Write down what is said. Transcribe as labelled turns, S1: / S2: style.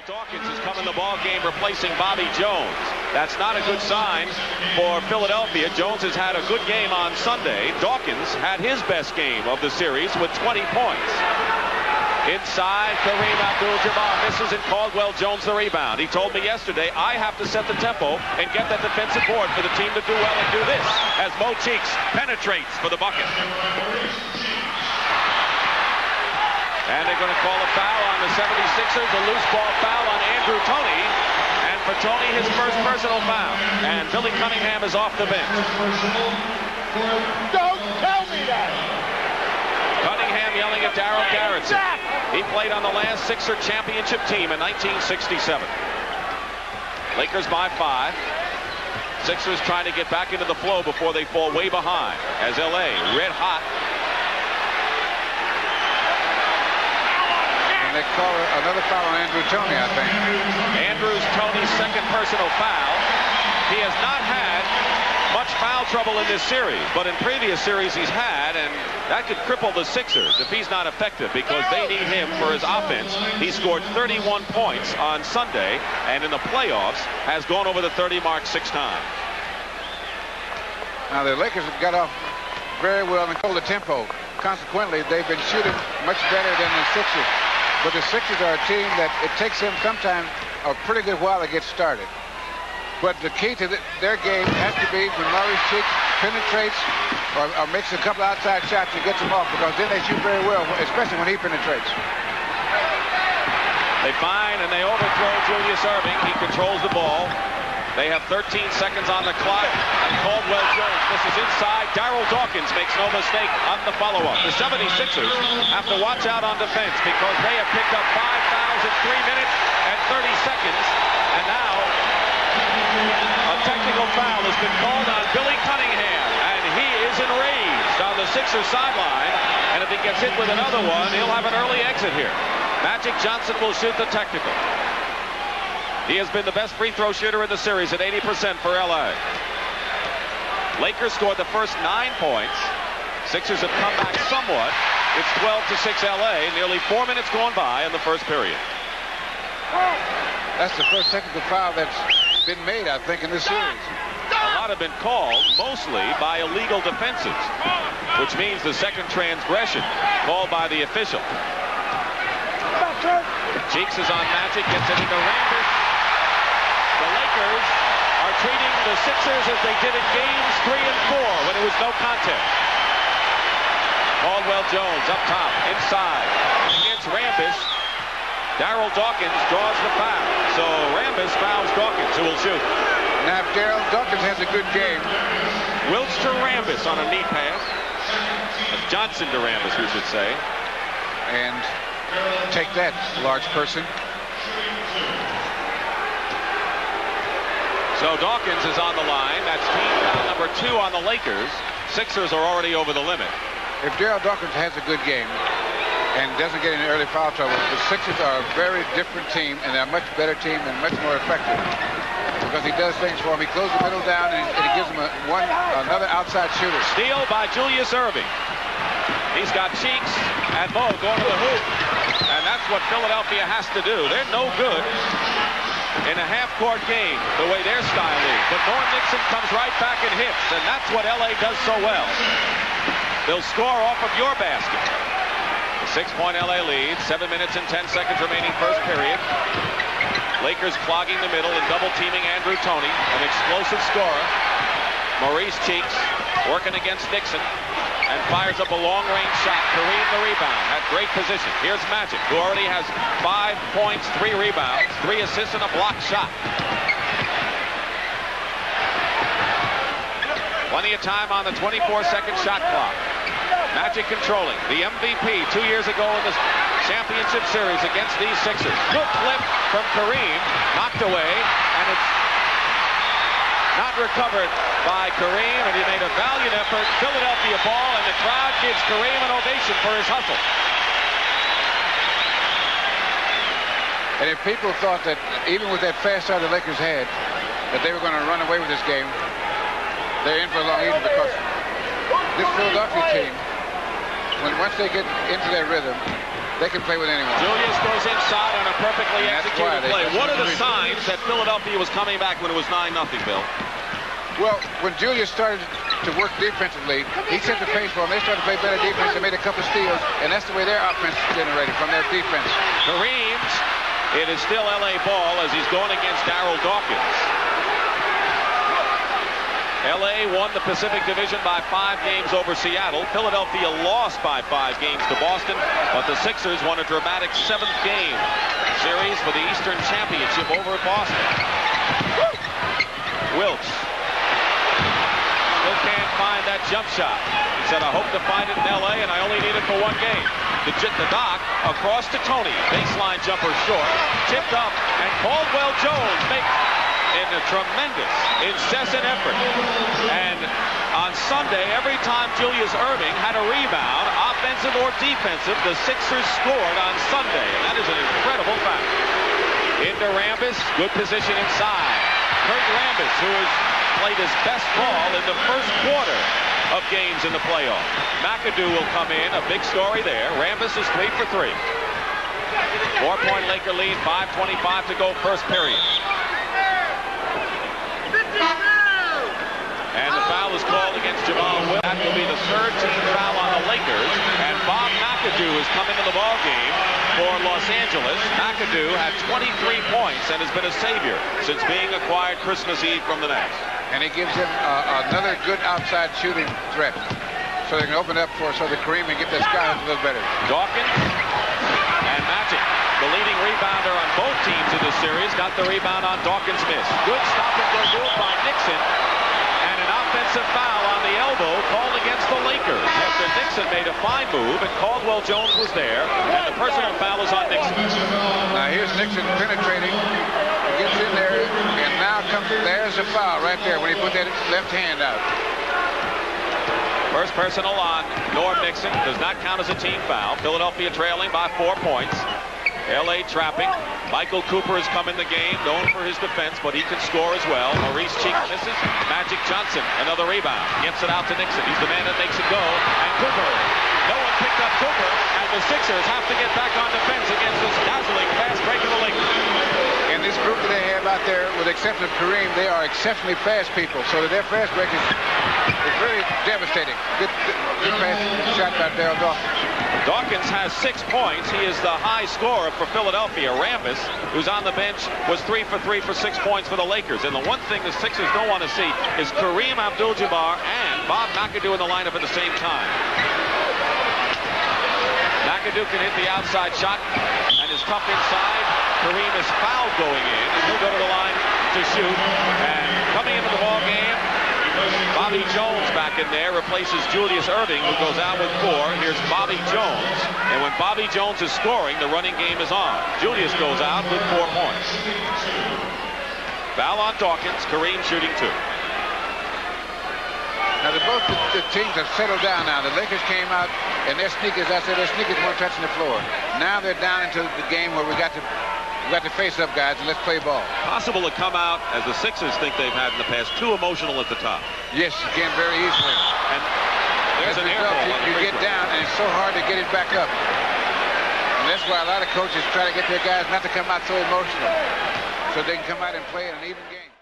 S1: Darryl Dawkins has come in the ball game replacing Bobby Jones. That's not a good sign for Philadelphia. Jones has had a good game on Sunday. Dawkins had his best game of the series with 20 points. Inside, Kareem Abdul-Jabbar misses, and Caldwell-Jones the rebound. He told me yesterday, I have to set the tempo and get that defensive board for the team to do well and do this, as Mo Cheeks penetrates for the bucket. And they're going to call a foul on the 76ers, a loose ball foul on Andrew Toney. And for Toney, his first personal foul. And Billy Cunningham is off the bench.
S2: Don't tell me that!
S1: Cunningham yelling at Darryl Garrettson. He played on the last Sixer championship team in 1967. Lakers by 5. Sixers trying to get back into the flow before they fall way behind. As LA red hot.
S3: They call another foul on Andrew Toney, I think.
S1: Andrew's Toney's second personal foul. He has not had much foul trouble in this series, but in previous series he's had, and that could cripple the Sixers if he's not effective, because they need him for his offense. He scored 31 points on Sunday, and in the playoffs has gone over the 30 mark 6 times.
S3: Now the Lakers have got off very well and controlled the tempo. Consequently, they've been shooting much better than the Sixers. But the Sixers are a team that it takes them sometimes a pretty good while to get started. But the key to their game has to be when Maurice Cheeks penetrates or makes a couple outside shots and gets them off, because then they shoot very well, especially when he penetrates.
S1: They find and they overthrow Julius Erving. He controls the ball. They have 13 seconds on the clock, and Caldwell-Jones misses inside. Darryl Dawkins makes no mistake on the follow-up. The 76ers have to watch out on defense, because they have picked up 5 fouls in 3 minutes and 30 seconds. And now a technical foul has been called on Billy Cunningham, and he is enraged on the Sixers sideline. And if he gets hit with another one, he'll have an early exit here. Magic Johnson will shoot the technical. He has been the best free throw shooter in the series at 80% for LA. Lakers scored the first 9 points. Sixers have come back somewhat. It's 12-6 LA. Nearly 4 minutes gone by in the first period.
S3: That's the first technical foul that's been made, I think, in this series.
S1: A lot have been called, mostly by illegal defenses, which means the second transgression called by the official. Cheeks is on Magic, gets it into Rambis. The Lakers are treating the Sixers as they did in games 3 and 4 when it was no contest. Caldwell-Jones up top, inside, against Rambis. Darryl Dawkins draws the foul. So Rambis fouls Dawkins, who will shoot.
S3: Now if Darryl Dawkins has a good game.
S1: Wilkes to Rambis on a knee pass. That's Johnson to Rambis, we should say.
S3: And take that, large person.
S1: So Dawkins is on the line. That's team foul number 2 on the Lakers. Sixers are already over the limit.
S3: If Darryl Dawkins has a good game and doesn't get any early foul trouble, the Sixers are a very different team, and they're a much better team and much more effective, because he does things for them. He closes the middle down, and it gives them another outside shooter.
S1: Steal by Julius Erving. He's got Cheeks and Mo going to the hoop, and that's what Philadelphia has to do. They're no good in a half-court game the way their style is, but Norm Nixon comes right back and hits, and that's what LA does so well. They'll score off of your basket. A 6-point LA lead, 7 minutes and 10 seconds remaining first period. Lakers clogging the middle and double-teaming Andrew Toney, an explosive scorer. Maurice Cheeks working against Nixon and fires up a long-range shot. Kareem the rebound, had great position. Here's Magic, who already has 5 points, 3 rebounds, 3 assists, and a blocked shot. Plenty of time on the 24-second shot clock. Magic controlling. The MVP 2 years ago in the championship series against these Sixers. Good flip from Kareem, knocked away, and it's not recovered by Kareem, and he made a valiant effort. Philadelphia ball, and the crowd gives Kareem an ovation for his hustle.
S3: And if people thought that even with that fast start the Lakers had, that they were going to run away with this game, they're in for a long evening, because this Philadelphia team, once they get into their rhythm, they can play with anyone.
S1: Julius goes inside on a perfectly executed play. What are the signs that Philadelphia was coming back when it was 9-0, Bill?
S3: Well, when Julius started to work defensively, he set the pace for them. They started to play better defense. They made a couple steals, and that's the way their offense is generated, from their defense.
S1: Kareem's. It is still L.A. ball as he's going against Darryl Dawkins. L.A. won the Pacific Division by 5 games over Seattle. Philadelphia lost by 5 games to Boston, but the Sixers won a dramatic 7th game series for the Eastern Championship over at Boston. Wilkes still can't find that jump shot. He said, I hope to find it in L.A., and I only need it for 1 game. The Doc across to Toney. Baseline jumper short. Tipped up, and Caldwell Jones makes in a tremendous, incessant effort. And on Sunday, every time Julius Erving had a rebound, offensive or defensive, the Sixers scored on Sunday. And that is an incredible fact. Into Rambis, good position inside. Kurt Rambis, who has played his best ball in the first quarter of games in the playoff. McAdoo will come in, a big story there. Rambis is 3 for 3. 4-point Laker lead, 5:25 to go, first period. And the foul is called against Jamaal Wilkes. That will be the 3rd team foul on the Lakers. And Bob McAdoo is coming to the ball game for Los Angeles. McAdoo had 23 points and has been a savior since being acquired Christmas Eve from the Nets.
S3: And he gives him another good outside shooting threat, so they can open up so that Kareem can get that sky a little better.
S1: Dawkins and Magic, the leading rebounder on both teams in this series, got the rebound on Dawkins' miss. Good stop-and-go move by Nixon, and an offensive foul on the elbow called against the Lakers. After Nixon made a fine move, and Caldwell Jones was there, and the personal foul is on Nixon.
S3: Now here's Nixon penetrating. He gets in there, and now there's a foul right there when he put that left hand out.
S1: First personal on Norm Nixon. Does not count as a team foul. Philadelphia trailing by 4 points. L.A. trapping. Michael Cooper has come in the game, known for his defense, but he can score as well. Maurice Cheek misses. Magic Johnson, another rebound. Gets it out to Nixon. He's the man that makes it go. And Cooper. No one picked up Cooper, and the Sixers have to get back on defense against this dazzling fast break of the Lakers.
S3: And this group that they have out there, with the exception of Kareem, they are exceptionally fast people, so that their fast break is very devastating. Good pass shot by Darryl Dawkins.
S1: Dawkins has 6 points. He is the high scorer for Philadelphia. Rambis, who's on the bench, was 3 for 3 for 6 points for the Lakers. And the one thing the Sixers don't want to see is Kareem Abdul-Jabbar and Bob McAdoo in the lineup at the same time. McAdoo can hit the outside shot and is tough inside. Kareem is fouled going in, and he'll go to the line to shoot. And coming into the ball game, Bobby Jones back in there replaces Julius Erving, who goes out with 4. Here's Bobby Jones, and when Bobby Jones is scoring, the running game is on. Julius goes out with 4 points. Foul on Dawkins. Kareem shooting 2.
S3: Now, both the teams have settled down now. The Lakers came out, and their sneakers, their sneakers weren't touching the floor. Now they're down into the game where we got to face up, guys, and let's play ball.
S1: Possible to come out, as the Sixers think they've had in the past, too emotional at the top.
S3: Yes, you can very easily.
S1: And there's an air ball.
S3: You get down, and it's so hard to get it back up. And that's why a lot of coaches try to get their guys not to come out so emotional, so they can come out and play in an even game.